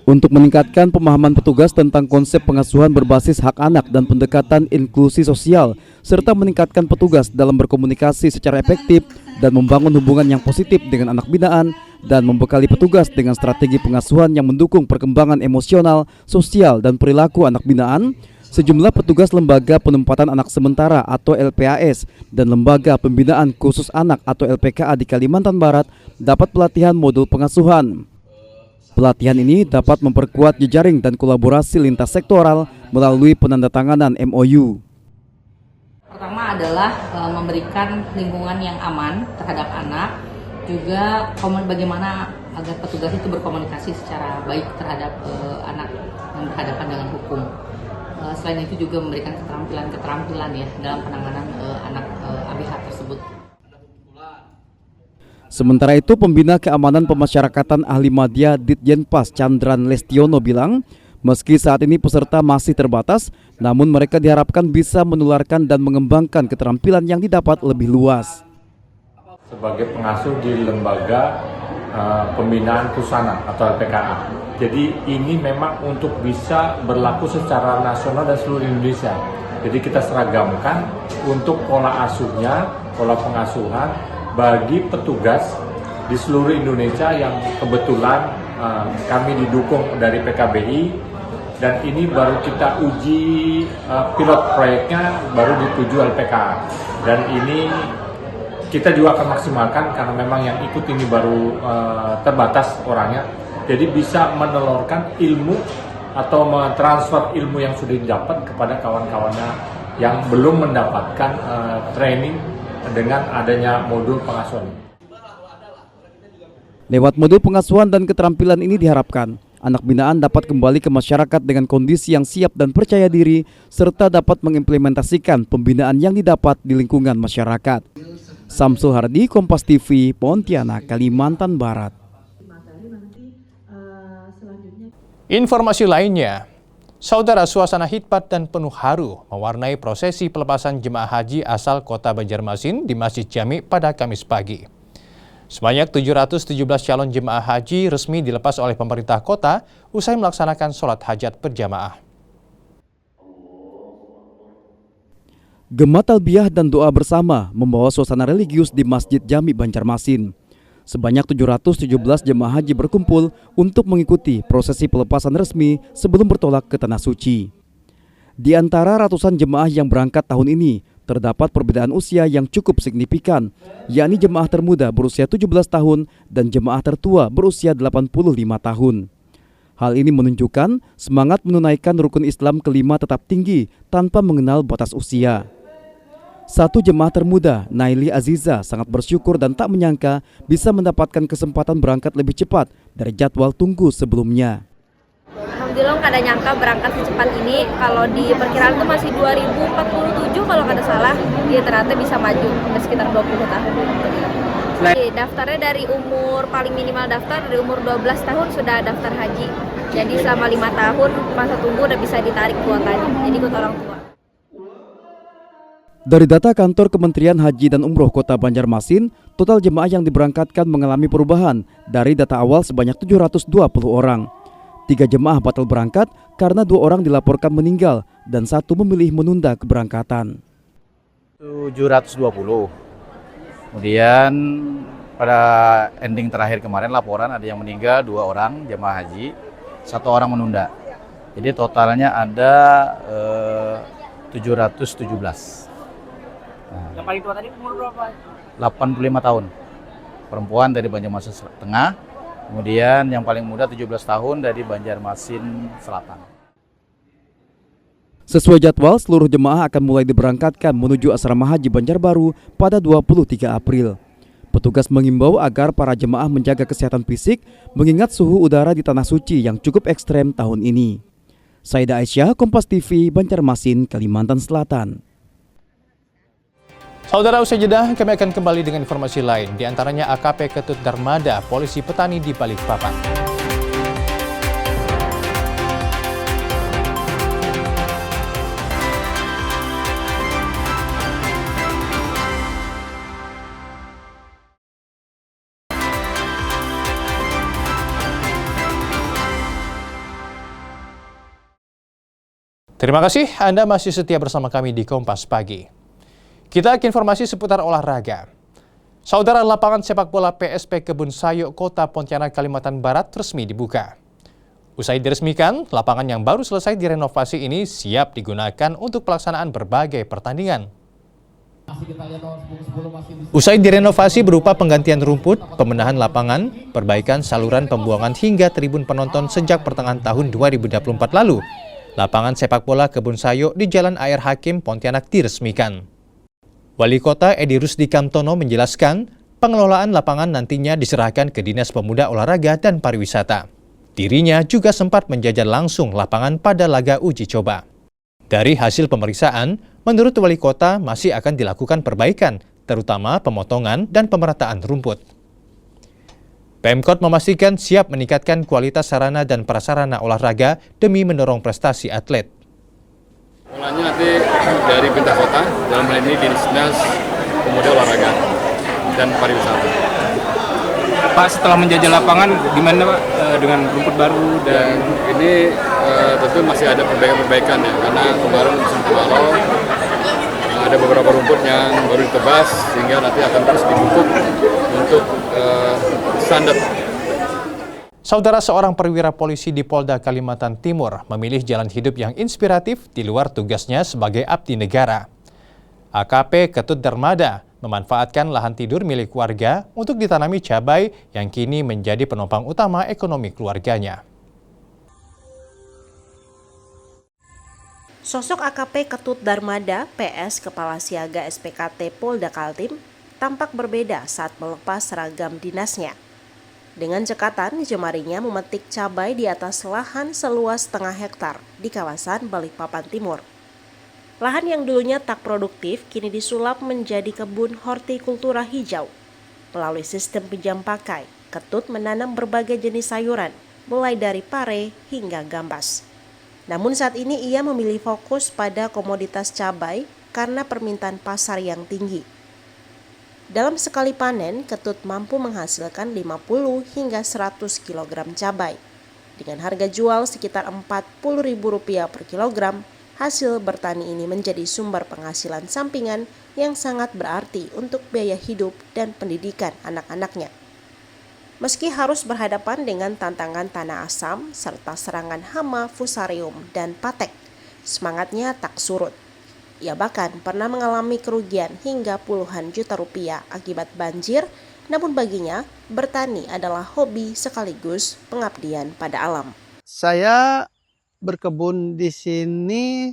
S5: Untuk meningkatkan pemahaman petugas tentang konsep pengasuhan berbasis hak anak dan pendekatan inklusi sosial, serta meningkatkan petugas dalam berkomunikasi secara efektif dan membangun hubungan yang positif dengan anak binaan, dan membekali petugas dengan strategi pengasuhan yang mendukung perkembangan emosional, sosial, dan perilaku anak binaan, sejumlah petugas Lembaga Penempatan Anak Sementara atau LPAS dan Lembaga Pembinaan Khusus Anak atau LPKA di Kalimantan Barat dapat pelatihan modul pengasuhan. Pelatihan ini dapat memperkuat jejaring dan kolaborasi lintas sektoral melalui penandatanganan MOU.
S22: Pertama adalah memberikan lingkungan yang aman terhadap anak, juga bagaimana agar petugas itu berkomunikasi secara baik terhadap anak yang berhadapan dengan hukum. Selain itu juga memberikan keterampilan ya dalam penanganan anak ABH tersebut.
S5: Sementara itu, Pembina Keamanan Pemasyarakatan Ahli Madya Ditjenpas Chandran Lestiono bilang, meski saat ini peserta masih terbatas, namun mereka diharapkan bisa menularkan dan mengembangkan keterampilan yang didapat lebih luas.
S2: Sebagai pengasuh di lembaga pembinaan Pusana atau LPKA. Jadi ini memang untuk bisa berlaku secara nasional dan seluruh Indonesia. Jadi kita seragamkan untuk pola asuhnya, pola pengasuhan bagi petugas di seluruh Indonesia yang kebetulan kami didukung dari PKBI, dan ini baru kita uji pilot proyeknya baru di 7 LPKA, dan ini kita juga akan maksimalkan karena memang yang ikut ini baru terbatas orangnya, jadi bisa menelurkan ilmu atau mentransfer ilmu yang sudah didapat kepada kawan-kawannya yang belum mendapatkan training dengan adanya modul pengasuhan.
S5: Lewat modul pengasuhan dan keterampilan ini diharapkan anak binaan dapat kembali ke masyarakat dengan kondisi yang siap dan percaya diri, serta dapat mengimplementasikan pembinaan yang didapat di lingkungan masyarakat. Samsul Hardi, Kompas TV, Pontianak, Kalimantan Barat.
S1: Informasi lainnya, saudara, suasana hikmat dan penuh haru mewarnai prosesi pelepasan jemaah haji asal kota Banjarmasin di Masjid Jami pada Kamis pagi. Sebanyak 717 calon jemaah haji resmi dilepas oleh pemerintah kota usai melaksanakan sholat hajat berjamaah.
S5: Gema talbiyah dan doa bersama membawa suasana religius di Masjid Jami Banjarmasin. Sebanyak 717 jemaah haji berkumpul untuk mengikuti prosesi pelepasan resmi sebelum bertolak ke Tanah Suci. Di antara ratusan jemaah yang berangkat tahun ini, terdapat perbedaan usia yang cukup signifikan, yakni jemaah termuda berusia 17 tahun dan jemaah tertua berusia 85 tahun. Hal ini menunjukkan semangat menunaikan rukun Islam kelima tetap tinggi tanpa mengenal batas usia. Satu jemaah termuda, Naili Aziza, sangat bersyukur dan tak menyangka bisa mendapatkan kesempatan berangkat lebih cepat dari jadwal tunggu sebelumnya.
S3: Alhamdulillah nggak ada nyangka berangkat secepat ini. Kalau di perkiraan itu masih 2047 kalau nggak ada salah, dia ternyata bisa maju sekitar 20 tahun. Daftarnya dari umur paling minimal daftar dari umur 12 tahun sudah daftar haji. Jadi selama 5 tahun masa tunggu udah bisa ditarik kuotanya. Jadi ikut orang tua.
S5: Dari data kantor Kementerian Haji dan Umroh Kota Banjarmasin, total jemaah yang diberangkatkan mengalami perubahan dari data awal sebanyak 720 orang. 3 jemaah batal berangkat karena 2 orang dilaporkan meninggal dan 1 memilih menunda keberangkatan.
S23: 720. Kemudian pada ending terakhir kemarin laporan ada yang meninggal 2 orang jemaah haji, 1 orang menunda. Jadi totalnya ada 717.
S14: Yang paling tua tadi umur berapa?
S23: 85 tahun. Perempuan dari Banjarmasin Tengah. Kemudian yang paling muda 17 tahun dari Banjarmasin Selatan.
S5: Sesuai jadwal, seluruh jemaah akan mulai diberangkatkan menuju asrama haji Banjarbaru pada 23 April. Petugas mengimbau agar para jemaah menjaga kesehatan fisik mengingat suhu udara di Tanah Suci yang cukup ekstrem tahun ini. Saida Aisyah, Kompas TV, Banjarmasin, Kalimantan Selatan.
S1: Saudara, usai jeda kami akan kembali dengan informasi lain, di antaranya AKP Ketut Darmada, polisi petani di Balikpapan. Terima kasih Anda masih setia bersama kami di Kompas Pagi. Kita ke informasi seputar olahraga. Saudara, lapangan sepak bola PSP Kebun Sayuk Kota Pontianak, Kalimantan Barat resmi dibuka. Usai diresmikan, lapangan yang baru selesai direnovasi ini siap digunakan untuk pelaksanaan berbagai pertandingan. Usai direnovasi berupa penggantian rumput, pembenahan lapangan, perbaikan saluran pembuangan hingga tribun penonton sejak pertengahan tahun 2024 lalu, lapangan sepak bola Kebun Sayuk di Jalan Air Hakim Pontianak diresmikan. Wali Kota Edi Rusdi Kamtono menjelaskan, pengelolaan lapangan nantinya diserahkan ke Dinas Pemuda Olahraga dan Pariwisata. Dirinya juga sempat menjajal langsung lapangan pada laga uji coba. Dari hasil pemeriksaan, menurut Wali Kota masih akan dilakukan perbaikan, terutama pemotongan dan pemerataan rumput. Pemkot memastikan siap meningkatkan kualitas sarana dan prasarana olahraga demi mendorong prestasi atlet.
S4: Mulanya nanti dari pemerintah kota, dalam hal ini Dinas Pemuda Olahraga dan Pariwisata.
S11: Pak, setelah menjajah lapangan, gimana Pak dengan rumput baru dan
S4: ini tentu masih ada perbaikan-perbaikan ya, karena kemarin musim kemarau ada beberapa rumput yang baru ditebas sehingga nanti akan terus dipupuk untuk standar.
S1: Saudara, seorang perwira polisi di Polda Kalimantan Timur memilih jalan hidup yang inspiratif di luar tugasnya sebagai abdi negara. AKP Ketut Darmada memanfaatkan lahan tidur milik warga untuk ditanami cabai yang kini menjadi penopang utama ekonomi keluarganya.
S6: Sosok AKP Ketut Darmada, PS Kepala Siaga SPKT Polda Kaltim, tampak berbeda saat melepas seragam dinasnya. Dengan cekatan, jemarinya memetik cabai di atas lahan seluas setengah hektar di kawasan Balikpapan Timur. Lahan yang dulunya tak produktif kini disulap menjadi kebun hortikultura hijau. Melalui sistem pinjam pakai, Ketut menanam berbagai jenis sayuran, mulai dari pare hingga gambas. Namun saat ini ia memilih fokus pada komoditas cabai karena permintaan pasar yang tinggi. Dalam sekali panen, Ketut mampu menghasilkan 50 hingga 100 kg cabai. Dengan harga jual sekitar Rp40.000 per kilogram, hasil bertani ini menjadi sumber penghasilan sampingan yang sangat berarti untuk biaya hidup dan pendidikan anak-anaknya. Meski harus berhadapan dengan tantangan tanah asam serta serangan hama fusarium dan patek, semangatnya tak surut. Ia bahkan pernah mengalami kerugian hingga puluhan juta rupiah akibat banjir, namun baginya bertani adalah hobi sekaligus pengabdian pada alam.
S7: Saya berkebun di sini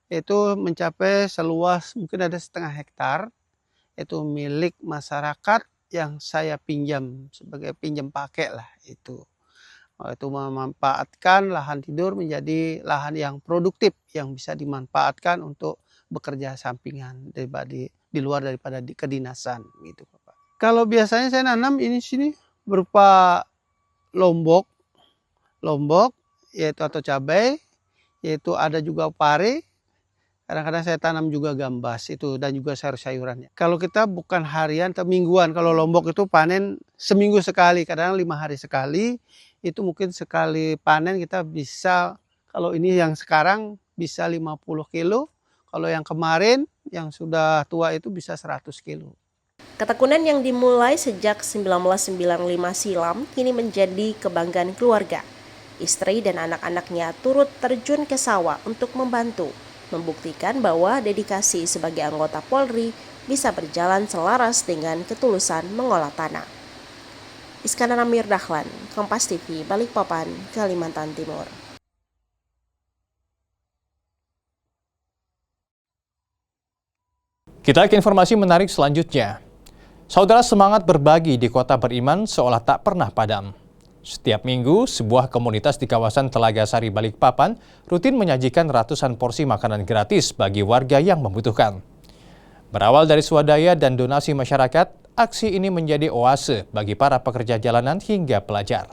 S7: itu mencapai seluas mungkin ada setengah hektar, itu milik masyarakat yang saya pinjam sebagai pinjam pakai lah itu. Itu memanfaatkan lahan tidur menjadi lahan yang produktif yang bisa dimanfaatkan untuk bekerja sampingan di luar daripada di kedinasan gitu Pak. Kalau biasanya saya nanam ini sini berupa lombok yaitu atau cabai, yaitu ada juga pare. Kadang-kadang saya tanam juga gambas itu dan juga sayur-sayurannya. Kalau kita bukan harian atau mingguan, kalau lombok itu panen seminggu sekali, kadang 5 hari sekali. Itu mungkin sekali panen kita bisa, kalau ini yang sekarang bisa 50 kilo. Kalau yang kemarin, yang sudah tua itu bisa 100 kilo.
S6: Ketekunan yang dimulai sejak 1995 silam kini menjadi kebanggaan keluarga. Istri dan anak-anaknya turut terjun ke sawah untuk membantu, membuktikan bahwa dedikasi sebagai anggota Polri bisa berjalan selaras dengan ketulusan mengolah tanah. Iskandar Amir Dahlan, Kompas TV, Balikpapan, Kalimantan Timur.
S1: Kita ke informasi menarik selanjutnya. Saudara, semangat berbagi di kota beriman seolah tak pernah padam. Setiap minggu, sebuah komunitas di kawasan Telaga Sari Balikpapan rutin menyajikan ratusan porsi makanan gratis bagi warga yang membutuhkan. Berawal dari swadaya dan donasi masyarakat, aksi ini menjadi oase bagi para pekerja jalanan hingga pelajar.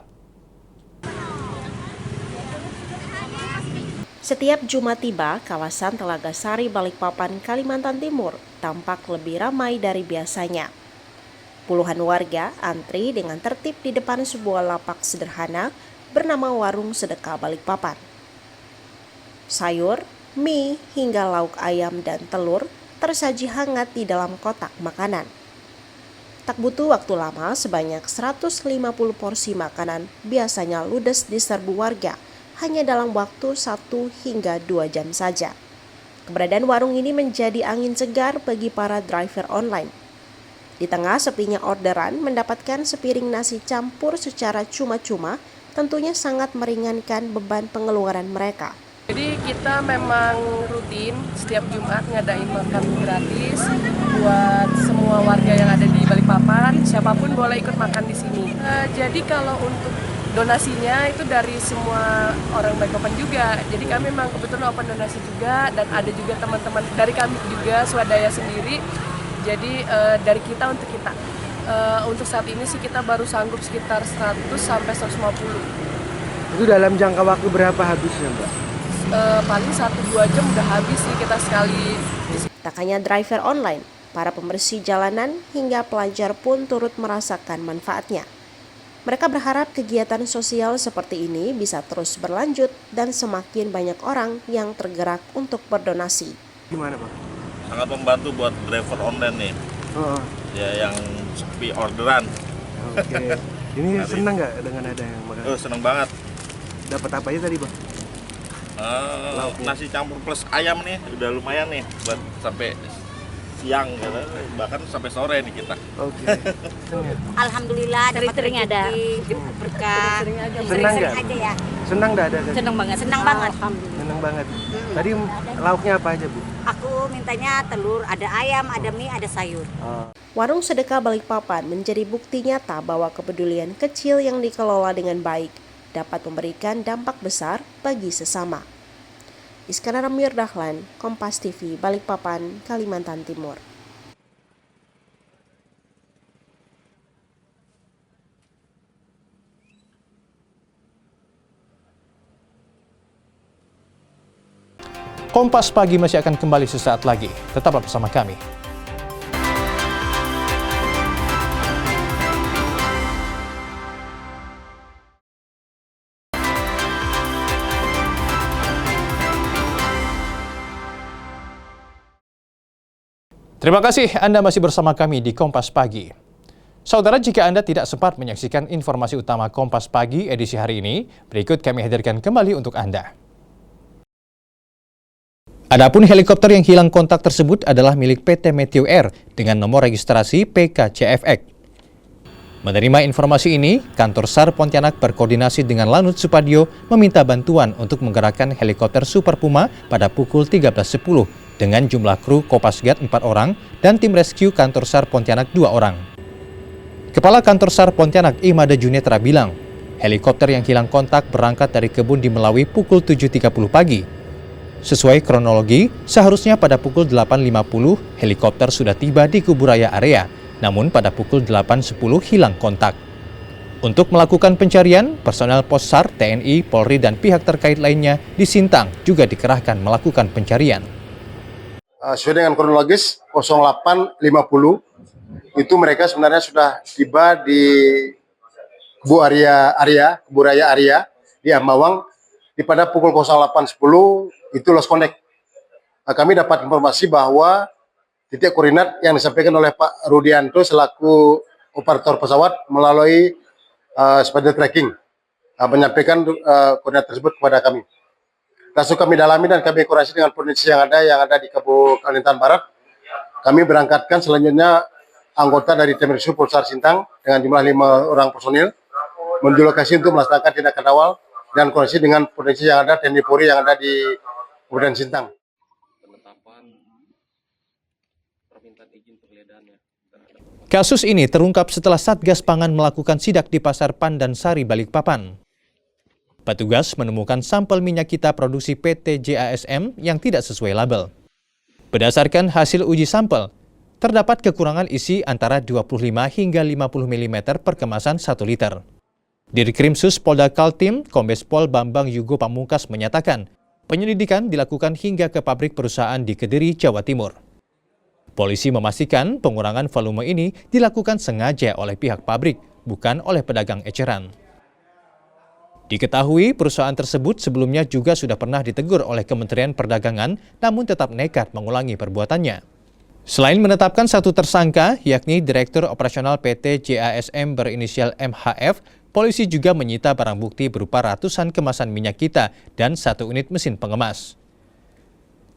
S6: Setiap Jumat tiba, kawasan Telaga Sari Balikpapan, Kalimantan Timur tampak lebih ramai dari biasanya. Puluhan warga antri dengan tertib di depan sebuah lapak sederhana bernama Warung Sedekah Balikpapan. Sayur, mie, hingga lauk ayam dan telur tersaji hangat di dalam kotak makanan. Tak butuh waktu lama, sebanyak 150 porsi makanan biasanya ludes diserbu warga hanya dalam waktu 1 hingga 2 jam saja. Keberadaan warung ini menjadi angin segar bagi para driver online. Di tengah sepinya orderan, mendapatkan sepiring nasi campur secara cuma-cuma tentunya sangat meringankan beban pengeluaran mereka.
S24: Jadi kita memang rutin setiap Jumat ngadain makan gratis buat semua warga yang ada di Balikpapan. Siapapun boleh ikut makan di sini. Jadi kalau untuk donasinya itu dari semua orang Balikpapan juga. Jadi kami memang kebetulan open donasi juga, dan ada juga teman-teman dari kami juga swadaya sendiri. Jadi dari kita untuk kita. Untuk saat ini sih kita baru sanggup sekitar 100 sampai 150.
S8: Itu dalam jangka waktu berapa habisnya, Mbak?
S24: Paling 1-2 jam udah habis sih kita sekali.
S6: Tak hanya driver online, para pembersih jalanan hingga pelajar pun turut merasakan manfaatnya. Mereka berharap kegiatan sosial seperti ini bisa terus berlanjut dan semakin banyak orang yang tergerak untuk berdonasi.
S8: Gimana, Pak?
S9: Sangat membantu buat driver online nih. Ya, yang sepi orderan.
S8: Oke. Ini senang nggak dengan ada yang makan?
S9: Senang banget.
S8: Dapat apa aja tadi, Bang?
S9: Nasi campur plus ayam nih, udah lumayan nih buat sampai siang, gitu. Bahkan sampai sore nih kita.
S8: Oke.
S10: Alhamdulillah sering ada berkah.
S8: Senang nggak?
S10: Aja ya.
S8: Senang nggak ada?
S10: Senang banget. Senang banget.
S8: Senang banget. Tadi lauknya apa aja, Bu?
S10: Aku mintanya telur, ada ayam, ada mie, ada sayur.
S6: Warung Sedekah Balikpapan menjadi bukti nyata bahwa kepedulian kecil yang dikelola dengan baik dapat memberikan dampak besar bagi sesama. Iskandar Amir Dahlan, Kompas TV, Balikpapan, Kalimantan Timur.
S1: Kompas Pagi masih akan kembali sesaat lagi. Tetaplah bersama kami. Terima kasih Anda masih bersama kami di Kompas Pagi. Saudara, jika Anda tidak sempat menyaksikan informasi utama Kompas Pagi edisi hari ini, berikut kami hadirkan kembali untuk Anda. Adapun helikopter yang hilang kontak tersebut adalah milik PT Meteor Air dengan nomor registrasi PK-CFX. Menerima informasi ini, Kantor SAR Pontianak berkoordinasi dengan Lanut Supadio meminta bantuan untuk menggerakkan helikopter Super Puma pada pukul 13.10 dengan jumlah kru Kopasgat 4 orang dan tim rescue Kantor SAR Pontianak 2 orang. Kepala Kantor SAR Pontianak Imada Junetra bilang, helikopter yang hilang kontak berangkat dari kebun di Melawi pukul 7.30 pagi. Sesuai kronologi, seharusnya pada pukul 8.50 helikopter sudah tiba di Kuburaya area, namun pada pukul 8.10 hilang kontak. Untuk melakukan pencarian, personel Pos SAR, TNI, Polri, dan pihak terkait lainnya di Sintang juga dikerahkan melakukan pencarian.
S12: Sesuai dengan kronologis 08.50 itu mereka sebenarnya sudah tiba di Kuburaya area di Ambawang. Pada pukul 08.10 itu lost connect. Kami dapat informasi bahwa titik koordinat yang disampaikan oleh Pak Rudianto selaku operator pesawat melalui spider tracking menyampaikan koordinat tersebut kepada kami. Langsung kami dalami dan kami koordinasi dengan polisi yang ada di Kalimantan Barat. Kami berangkatkan selanjutnya anggota dari tim rescue Polsar Sintang dengan jumlah 5 orang personil menuju lokasi untuk melaksanakan tindakan awal dan koordinasi dengan polisi yang ada, TNI Polri yang ada di Kabupaten Sintang.
S1: Kasus ini terungkap setelah Satgas Pangan melakukan sidak di Pasar Pandansari, Balikpapan. Petugas menemukan sampel minyak kita produksi PT JASM yang tidak sesuai label. Berdasarkan hasil uji sampel, terdapat kekurangan isi antara 25 hingga 50 mm per kemasan 1 liter. Dirkrimsus Polda Kaltim, Kombes Pol Bambang Yugo Pamungkas menyatakan, penyelidikan dilakukan hingga ke pabrik perusahaan di Kediri, Jawa Timur. Polisi memastikan pengurangan volume ini dilakukan sengaja oleh pihak pabrik, bukan oleh pedagang eceran. Diketahui perusahaan tersebut sebelumnya juga sudah pernah ditegur oleh Kementerian Perdagangan, namun tetap nekat mengulangi perbuatannya. Selain menetapkan satu tersangka, yakni Direktur Operasional PT JASM berinisial MHF, polisi juga menyita barang bukti berupa ratusan kemasan minyak kita dan 1 unit mesin pengemas.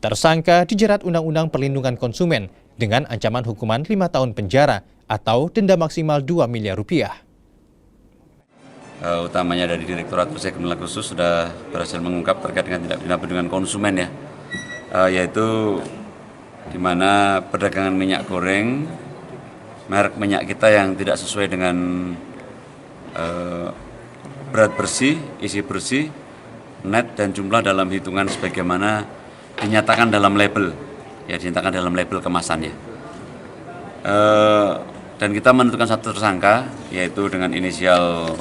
S1: Tersangka dijerat Undang-Undang Perlindungan Konsumen dengan ancaman hukuman 5 tahun penjara atau denda maksimal 2 miliar rupiah.
S25: Utamanya dari Direktorat Reserse Kriminal Khusus sudah berhasil mengungkap terkait dengan tindak pidana perlindungan konsumen ya, yaitu di mana perdagangan minyak goreng merek minyak kita yang tidak sesuai dengan berat bersih, isi bersih, net dan jumlah dalam hitungan sebagaimana dinyatakan dalam label, ya dinyatakan dalam label kemasannya. Dan kita menentukan satu tersangka, yaitu dengan inisial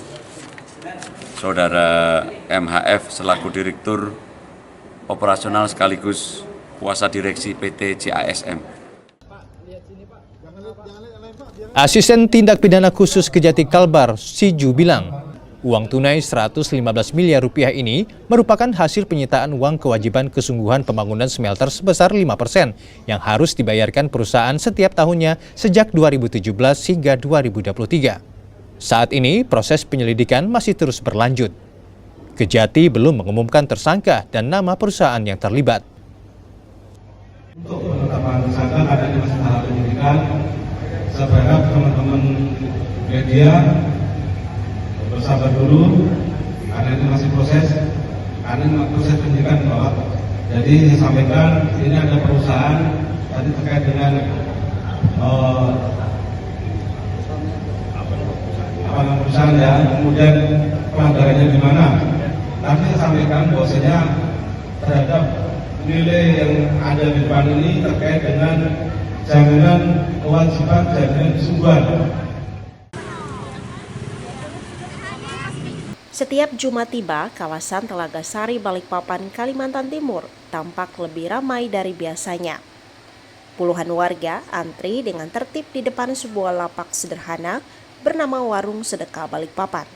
S25: Saudara MHF selaku Direktur Operasional sekaligus Kuasa Direksi PT CASM.
S1: Asisten Tindak Pidana Khusus Kejati Kalbar, Siju bilang, uang tunai 115 miliar rupiah ini merupakan hasil penyitaan uang kewajiban kesungguhan pembangunan smelter sebesar 5% yang harus dibayarkan perusahaan setiap tahunnya sejak 2017 hingga 2023. Saat ini proses penyelidikan masih terus berlanjut. Kejati belum mengumumkan tersangka dan nama perusahaan yang terlibat.
S13: Untuk penetapan tersangka adanya masih tahap penyidikan. Saya berharap teman-teman media bersabar dulu, karena itu masih proses, penyidikan di bawah. Jadi saya sampaikan ini ada perusahaan tadi terkait dengan perusahaan ya, kemudian pelanggarannya di mana. Tapi saya sampaikan bahwasanya terhadap nilai yang ada di depan ini terkait dengan jaminan kewajiban jaminan kesungguhan.
S6: Setiap Jumat tiba, kawasan Telaga Sari, Balikpapan, Kalimantan Timur tampak lebih ramai dari biasanya. Puluhan warga antri dengan tertib di depan sebuah lapak sederhana bernama Warung Sedekah Balikpapan.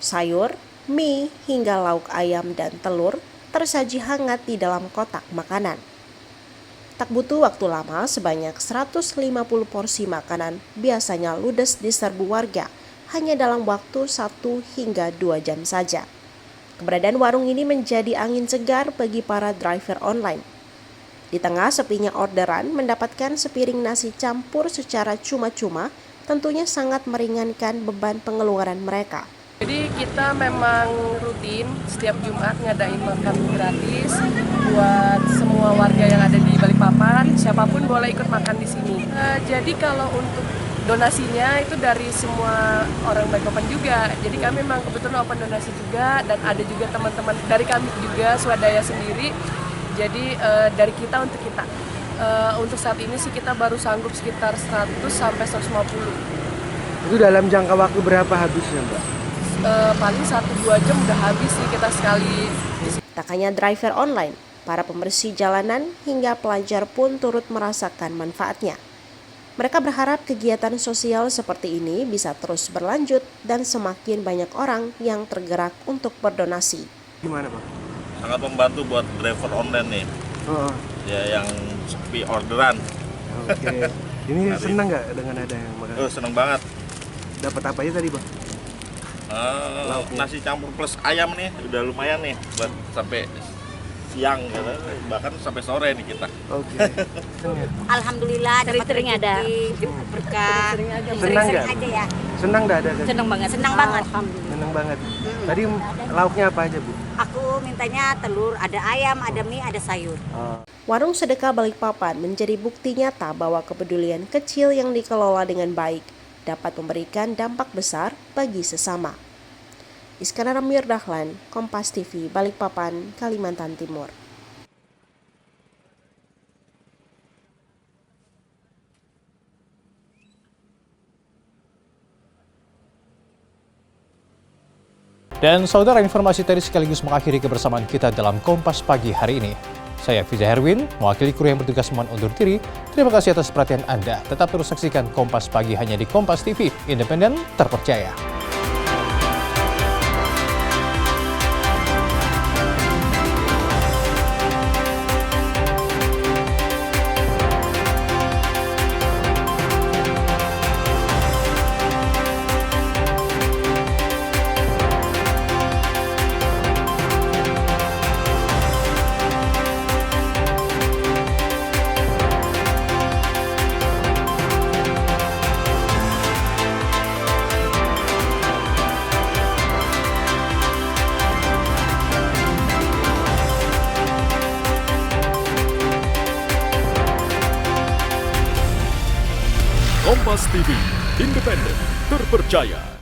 S6: Sayur, mie, hingga lauk ayam dan telur tersaji hangat di dalam kotak makanan. Tak butuh waktu lama, sebanyak 150 porsi makanan biasanya ludes diserbu warga hanya dalam waktu 1 hingga 2 jam saja. Keberadaan warung ini menjadi angin segar bagi para driver online. Di tengah sepinya orderan, mendapatkan sepiring nasi campur secara cuma-cuma tentunya sangat meringankan beban pengeluaran mereka.
S24: Jadi kita memang rutin setiap Jumat ngadain makan gratis buat semua warga yang ada di Balikpapan. Siapapun boleh ikut makan di sini. Jadi kalau untuk donasinya itu dari semua orang Balikpapan juga. Jadi kami memang kebetulan open donasi juga, dan ada juga teman-teman dari kami juga swadaya sendiri. Jadi dari kita untuk kita. Untuk saat ini sih kita baru sanggup sekitar 100 sampai 150.
S8: Itu dalam jangka waktu berapa habisnya, Mbak?
S24: Paling 1-2 jam udah habis sih kita sekali.
S6: Tak hanya driver online, para pembersih jalanan hingga pelajar pun turut merasakan manfaatnya. Mereka berharap kegiatan sosial seperti ini bisa terus berlanjut dan semakin banyak orang yang tergerak untuk berdonasi.
S8: Gimana, Pak?
S9: Sangat membantu buat driver online nih. Ya, yang sepi orderan.
S8: Oke. Ini senang nggak dengan ada yang makan?
S9: Senang banget.
S8: Dapat apa aja tadi, Bang?
S9: Nasi campur plus ayam nih, udah lumayan nih buat sampai siang, gitu. Bahkan sampai sore nih kita.
S8: Oke.
S10: Alhamdulillah dapat rezeki, berkah.
S8: Senang nggak?
S10: Aja ya.
S8: Senang nggak ada?
S10: Senang banget. Senang banget.
S8: Senang banget. Tadi lauknya apa aja, Bu?
S10: Aku mintanya telur, ada ayam, ada mie, ada sayur.
S6: Warung Sedekah Balikpapan menjadi bukti nyata bahwa kepedulian kecil yang dikelola dengan baik dapat memberikan dampak besar bagi sesama. Iskandar Amir Dahlan, Kompas TV, Balikpapan, Kalimantan Timur.
S1: Dan saudara, informasi tadi sekaligus mengakhiri kebersamaan kita dalam Kompas Pagi hari ini. Saya Fiza Herwin, mewakili kru yang bertugas mohon undur diri. Terima kasih atas perhatian Anda. Tetap terus saksikan Kompas Pagi hanya di Kompas TV, independen, terpercaya.
S15: Kompas TV, independen, terpercaya.